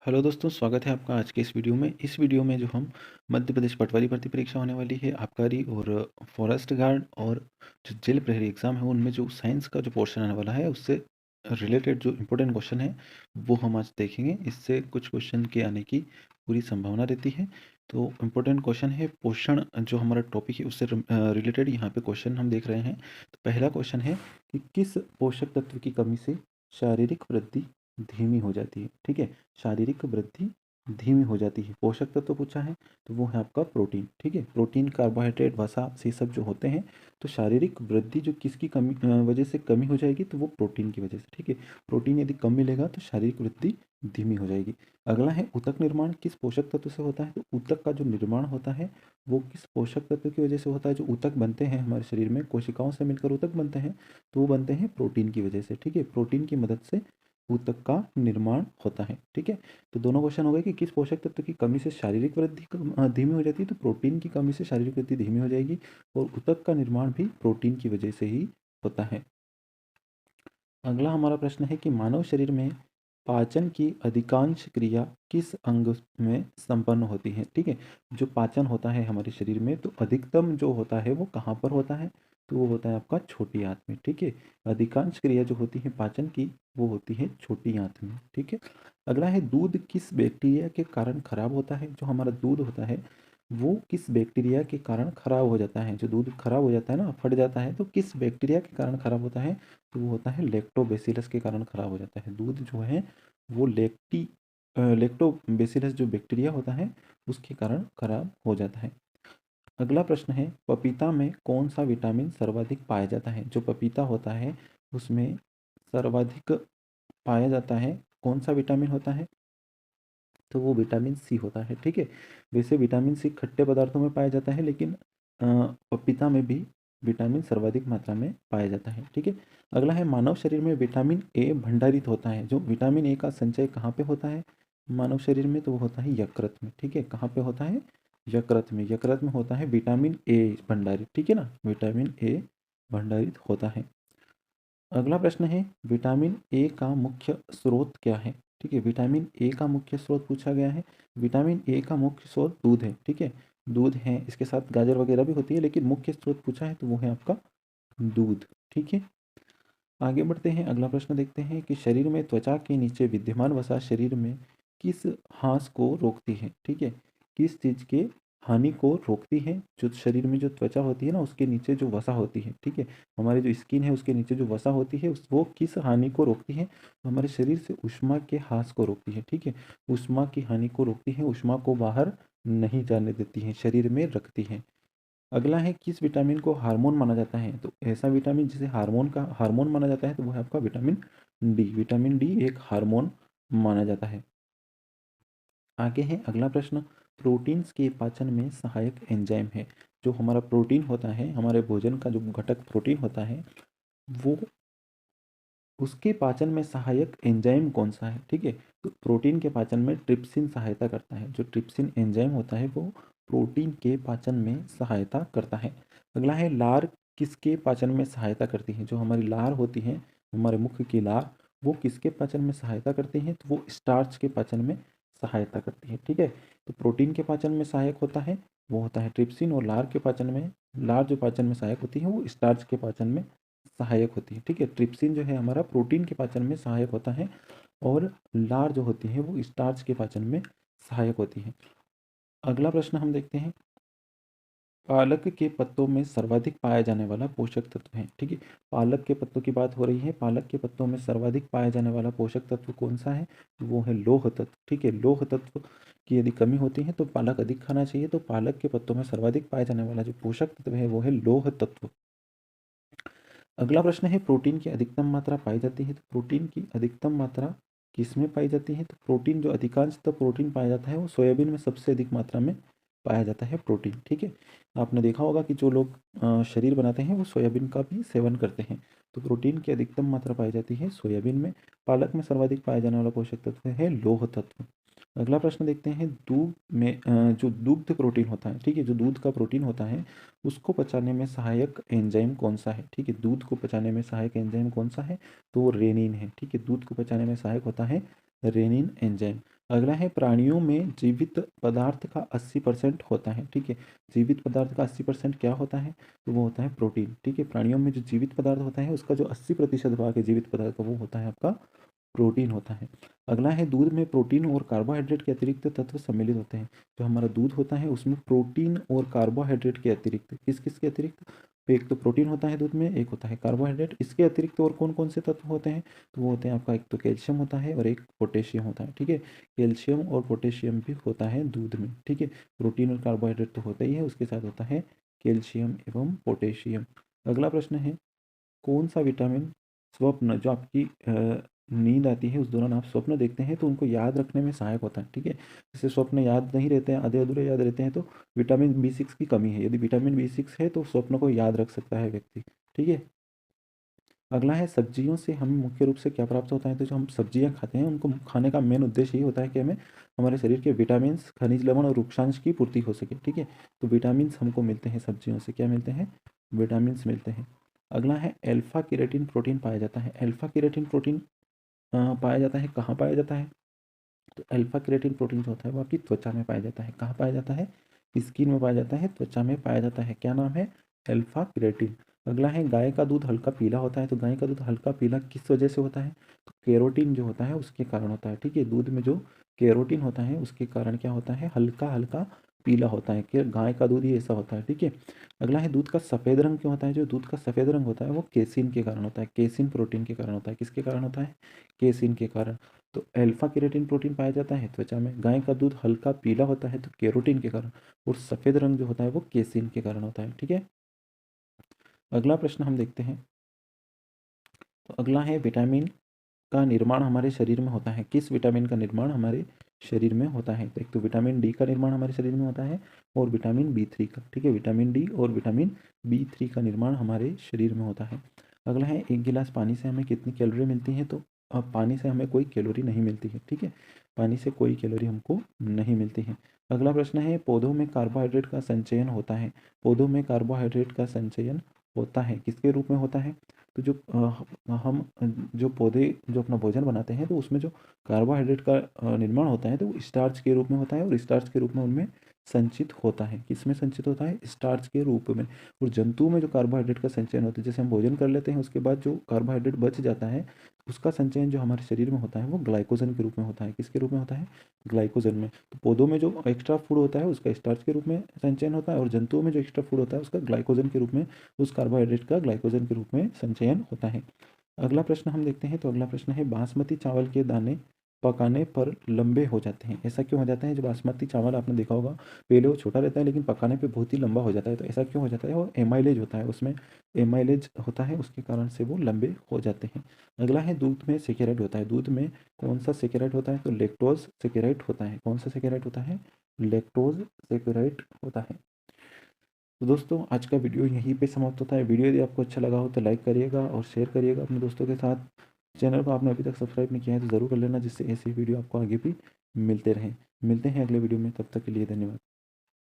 Hello दोस्तों, स्वागत है आपका आज के इस वीडियो में। इस वीडियो में जो हम मध्य प्रदेश पटवारी भर्ती परीक्षा होने वाली है, आबकारी और फॉरेस्ट गार्ड और जो जेल प्रहरी एग्ज़ाम है, उनमें जो साइंस का जो पोर्शन आने वाला है, उससे रिलेटेड जो इम्पोर्टेंट क्वेश्चन है, वो हम आज देखेंगे। इससे कुछ क्वेश्चन के आने की पूरी संभावना रहती है। तो इम्पोर्टेंट क्वेश्चन है पोषण, जो हमारा टॉपिक है उससे रिलेटेड यहाँ पे क्वेश्चन हम देख रहे हैं। तो पहला क्वेश्चन है कि किस पोषक तत्व की कमी से शारीरिक वृद्धि धीमी हो जाती है। ठीक है, शारीरिक वृद्धि धीमी हो जाती है। पोषक तत्व पूछा है तो वो है आपका प्रोटीन। ठीक है, प्रोटीन, कार्बोहाइड्रेट, वसा, ये सब जो होते हैं, तो शारीरिक वृद्धि जो किसकी कमी वजह से कमी हो जाएगी, तो वो प्रोटीन की वजह से। ठीक है, प्रोटीन यदि कम मिलेगा तो शारीरिक वृद्धि धीमी हो जाएगी। अगला है ऊतक निर्माण किस पोषक तत्व से होता है। तो ऊतक का जो निर्माण होता है वो किस पोषक तत्व की वजह से होता है। जो ऊतक बनते हैं हमारे शरीर में, कोशिकाओं से मिलकर ऊतक बनते हैं, तो वो बनते हैं प्रोटीन की वजह से। ठीक है, प्रोटीन की मदद से ऊतक का निर्माण होता है। ठीक है, तो दोनों क्वेश्चन हो गए कि किस पोषक तत्व की कमी से शारीरिक वृद्धि धीमी हो जाती है। तो प्रोटीन की कमी से शारीरिक वृद्धि धीमी हो जाएगी, और ऊतक का निर्माण भी प्रोटीन की वजह से ही होता है। अगला हमारा प्रश्न है कि मानव शरीर में पाचन की अधिकांश क्रिया किस अंग में संपन्न होती है। ठीक है, जो पाचन होता है हमारे शरीर में, तो अधिकतम जो होता है वो कहाँ पर होता है, तो वो होता है आपका छोटी आंत में। ठीक है, अधिकांश क्रिया जो होती है पाचन की, वो होती है छोटी आंत में। ठीक है, अगला है दूध किस बैक्टीरिया के कारण खराब होता है। जो हमारा दूध होता है वो किस बैक्टीरिया के कारण खराब हो जाता है। जो दूध खराब हो जाता है ना, फट जाता है, तो किस बैक्टीरिया के कारण खराब होता है, तो वो होता है लैक्टोबैसिलस के कारण खराब हो जाता है। दूध जो है वो लैक्टोबैसिलस जो बैक्टीरिया होता है उसके कारण खराब हो जाता है। अगला प्रश्न है पपीता में कौन सा विटामिन सर्वाधिक पाया जाता है। जो पपीता होता है उसमें सर्वाधिक पाया जाता है कौन सा विटामिन होता है, तो वो विटामिन सी होता है। ठीक है, वैसे विटामिन सी खट्टे पदार्थों में पाया जाता है, लेकिन पपीता में भी विटामिन सर्वाधिक मात्रा में पाया जाता है। ठीक है, अगला है मानव शरीर में विटामिन ए भंडारित होता है। जो विटामिन ए का संचय कहाँ पे होता है मानव शरीर में, तो वो होता है यकृत में। ठीक है, कहाँ पे होता है, यकृत में। यकृत में होता है विटामिन ए भंडारित। ठीक है ना, विटामिन ए भंडारित होता है। अगला प्रश्न है विटामिन ए का मुख्य स्रोत क्या है। ठीक है, विटामिन ए का मुख्य स्रोत पूछा गया है। विटामिन ए का मुख्य स्रोत दूध है। ठीक है, दूध है, इसके साथ गाजर वगैरह भी होती है, लेकिन मुख्य स्रोत पूछा है तो वो है आपका दूध। ठीक है, आगे बढ़ते हैं। अगला प्रश्न देखते हैं कि शरीर में त्वचा के नीचे विद्यमान वसा शरीर में किस ह्रास को रोकती है। ठीक है, किस चीज के हानि को रोकती है। जो शरीर में जो त्वचा होती है ना, उसके नीचे जो वसा होती है, ठीक है, हमारी जो स्किन है उसके नीचे जो वसा होती है वो किस हानि को रोकती है, तो हमारे शरीर से ऊष्मा के ह्रास को रोकती है। ठीक है, ऊष्मा की हानि को रोकती है, ऊष्मा को बाहर नहीं जाने देती है, शरीर में रखती है। अगला है किस विटामिन को हार्मोन माना जाता है। तो ऐसा विटामिन जिसे हार्मोन माना जाता है, तो वो है आपका विटामिन डी। विटामिन डी एक हार्मोन माना जाता है। आगे है अगला प्रश्न, प्रोटीन्स के पाचन में सहायक एंजाइम है। जो हमारा प्रोटीन होता है, हमारे भोजन का जो घटक प्रोटीन होता है, वो उसके पाचन में सहायक एंजाइम कौन सा है। ठीक है, तो प्रोटीन के पाचन में ट्रिप्सिन सहायता करता है। जो ट्रिप्सिन एंजाइम होता है वो प्रोटीन के पाचन में सहायता करता है। अगला है लार किसके पाचन में सहायता करती है। जो हमारी लार होती है, हमारे मुख की लार, वो किसके पाचन में सहायता करती है, तो वो स्टार्च के पाचन में सहायता करती है। ठीक है, तो प्रोटीन के पाचन में सहायक होता है वो होता है ट्रिप्सिन, और लार के पाचन में, लार जो पाचन में सहायक होती है वो स्टार्च के पाचन में सहायक होती है। ठीक है, ट्रिप्सिन जो है हमारा प्रोटीन के पाचन में सहायक होता है, और लार जो होती है वो स्टार्च के पाचन में सहायक होती है। अगला प्रश्न हम देखते हैं, पालक के पत्तों में सर्वाधिक पाया जाने वाला पोषक तत्व है। ठीक है, पालक के पत्तों की बात हो रही है। पालक के पत्तों में सर्वाधिक पाया जाने वाला पोषक तत्व कौन सा है, तो वो है लौह तत्व। ठीक है, लौह तत्व की यदि कमी होती है तो पालक अधिक खाना चाहिए। तो पालक के पत्तों में सर्वाधिक पाया जाने वाला जो पोषक तत्व है वो है लौह तत्व। अगला प्रश्न है प्रोटीन की अधिकतम मात्रा पाई जाती है। तो प्रोटीन की अधिकतम मात्रा किसमें पाई जाती है, तो प्रोटीन जो अधिकांशतः प्रोटीन पाया जाता है वो सोयाबीन में सबसे अधिक मात्रा में पाया जाता है प्रोटीन। ठीक है, आपने देखा होगा कि जो लोग शरीर बनाते हैं वो सोयाबीन का भी सेवन करते हैं। तो प्रोटीन की अधिकतम मात्रा पाई जाती है सोयाबीन में। पालक में सर्वाधिक पाया जाने वाला पोषक तत्व है लौह तत्व। अगला प्रश्न देखते हैं, दूध में जो दुग्ध प्रोटीन होता है, ठीक है, जो दूध का प्रोटीन होता है उसको पचाने में सहायक एंजाइम कौन सा है। ठीक है, दूध को पचाने में सहायक एंजाइम कौन सा है, तो वो रेनिन है। ठीक है, दूध को पचाने में सहायक होता है रेनिन एंजाइम। अगला है प्राणियों में जीवित पदार्थ का 80% होता है। ठीक है, जीवित पदार्थ का 80% क्या होता है? तो वो होता है प्रोटीन। ठीक है, प्राणियों में जो जीवित पदार्थ होता है उसका जो 80% भाग है जीवित पदार्थ का वो होता है आपका प्रोटीन होता है। अगला है दूध में प्रोटीन और कार्बोहाइड्रेट के अतिरिक्त तत्व सम्मिलित होते हैं। जो हमारा दूध होता है उसमें प्रोटीन और कार्बोहाइड्रेट के अतिरिक्त किस किस के अतिरिक्त? तो एक तो प्रोटीन होता है दूध में, एक होता है कार्बोहाइड्रेट। इसके अतिरिक्त और कौन कौन से तत्व होते हैं? तो वो होते हैं आपका एक तो कैल्शियम होता है और एक पोटेशियम होता है। ठीक है, कैल्शियम और पोटेशियम भी होता है दूध में। ठीक है, प्रोटीन और कार्बोहाइड्रेट तो होता ही है, उसके साथ होता है कैल्शियम एवं पोटेशियम। अगला प्रश्न है कौन सा विटामिन स्वप्न जो आपकी नींद आती है उस दौरान आप स्वप्न देखते हैं तो उनको याद रखने में सहायक होता है। ठीक है, जैसे स्वप्न याद नहीं रहते हैं, आधे अधूरे याद रहते हैं, तो विटामिन B6 की कमी है। यदि विटामिन B6 है तो स्वप्न को याद रख सकता है व्यक्ति। ठीक है, अगला है सब्जियों से हमें मुख्य रूप से क्या प्राप्त होता है? तो जो हम सब्जियां खाते हैं उनको खाने का मेन उद्देश्य यही होता है कि हमें हमारे शरीर के विटामिन, खनिज लवण और वृक्षांश की पूर्ति हो सके। ठीक है, तो विटामिन हमको मिलते हैं सब्जियों से। क्या मिलते हैं? विटामिन मिलते हैं। अगला है अल्फा केराटिन प्रोटीन पाया जाता है। अल्फा केराटिन प्रोटीन पाया जाता है कहाँ पाया जाता है? तो अल्फा केराटिन प्रोटीन जो होता है वो आपकी त्वचा में पाया जाता है। कहाँ पाया जाता है? स्किन में पाया जाता है, त्वचा में पाया जाता है। क्या नाम है? Alpha keratin. अगला है गाय का दूध हल्का पीला होता है। तो गाय का दूध हल्का पीला किस वजह से होता है? तो कैरोटीन जो होता है उसके कारण होता है। ठीक है, दूध में जो कैरोटीन होता है उसके कारण क्या होता है? हल्का हल्का पीला होता है। कि गाय का दूध ही ऐसा होता है। ठीक है, अगला है दूध का सफ़ेद रंग क्यों होता है? जो दूध का सफ़ेद रंग होता है वो केसिन के कारण होता है। केसिन प्रोटीन के कारण होता है। किसके कारण होता है? केसिन के कारण। तो अल्फा केराटिन प्रोटीन पाया जाता है त्वचा में। गाय का दूध हल्का पीला होता है तो कैरोटीन के कारण, और सफ़ेद रंग जो होता है वो केसिन के कारण होता है। ठीक है, अगला प्रश्न हम देखते हैं। तो अगला है विटामिन का निर्माण हमारे शरीर में होता है। किस विटामिन का निर्माण हमारे शरीर में होता है? तो एक तो विटामिन डी का निर्माण हमारे शरीर में होता है और विटामिन B3 का। ठीक है, विटामिन डी और विटामिन B3 का निर्माण हमारे शरीर में होता है। अगला है एक गिलास पानी से हमें कितनी कैलोरी मिलती है? तो अब पानी से हमें कोई कैलोरी नहीं मिलती है। ठीक है, पानी से कोई कैलोरी हमको नहीं मिलती है। अगला प्रश्न है पौधों में कार्बोहाइड्रेट का संचयन होता है। पौधों में कार्बोहाइड्रेट का संचयन होता है किसके रूप में होता है? तो जो हम जो पौधे जो अपना भोजन बनाते हैं तो उसमें जो कार्बोहाइड्रेट का निर्माण होता है तो वो स्टार्च के रूप में होता है, और स्टार्च के रूप में उनमें संचित होता है। किसमें संचित होता है? स्टार्च के रूप में। और जंतु में जो कार्बोहाइड्रेट का संचयन होता है, जैसे हम भोजन कर लेते हैं उसके बाद जो कार्बोहाइड्रेट बच जाता है उसका संचयन जो हमारे शरीर में होता है वो ग्लाइकोजन के रूप में होता है। किसके रूप में होता है? ग्लाइकोजन में। तो पौधों में जो एक्स्ट्रा फूड होता है उसका स्टार्च के रूप में संचयन होता है, और जंतुओं में जो एक्स्ट्रा फूड होता है उसका ग्लाइकोजन के रूप में, उस कार्बोहाइड्रेट का ग्लाइकोजन के रूप में संचयन होता है। अगला प्रश्न हम देखते हैं। तो अगला प्रश्न है बासमती चावल के दाने पकाने पर लंबे हो जाते हैं। ऐसा क्यों हो जाता है? जो बासमती चावल आपने देखा होगा पहले वो छोटा रहता है लेकिन पकाने पे बहुत ही लंबा हो जाता है। तो ऐसा क्यों हो जाता है? वो एमाइलेज होता है, उसमें एमाइलेज होता है, उसके कारण से वो लंबे हो जाते हैं। अगला है दूध में सेकेराइड होता है। दूध में कौन सा सेकेराइड होता है? तो लेक्टोज सेकेराइड होता है। कौन सा सेकेराइड होता है? लेक्टोज सेकेराइड होता है। तो दोस्तों आज का वीडियो यहीं पे समाप्त होता है। वीडियो यदि आपको अच्छा लगा हो तो लाइक करिएगा और शेयर करिएगा अपने दोस्तों के साथ। चैनल को आपने अभी तक सब्सक्राइब नहीं किया है तो ज़रूर कर लेना, जिससे ऐसी वीडियो आपको आगे भी मिलते रहें। मिलते हैं अगले वीडियो में, तब तक के लिए धन्यवाद।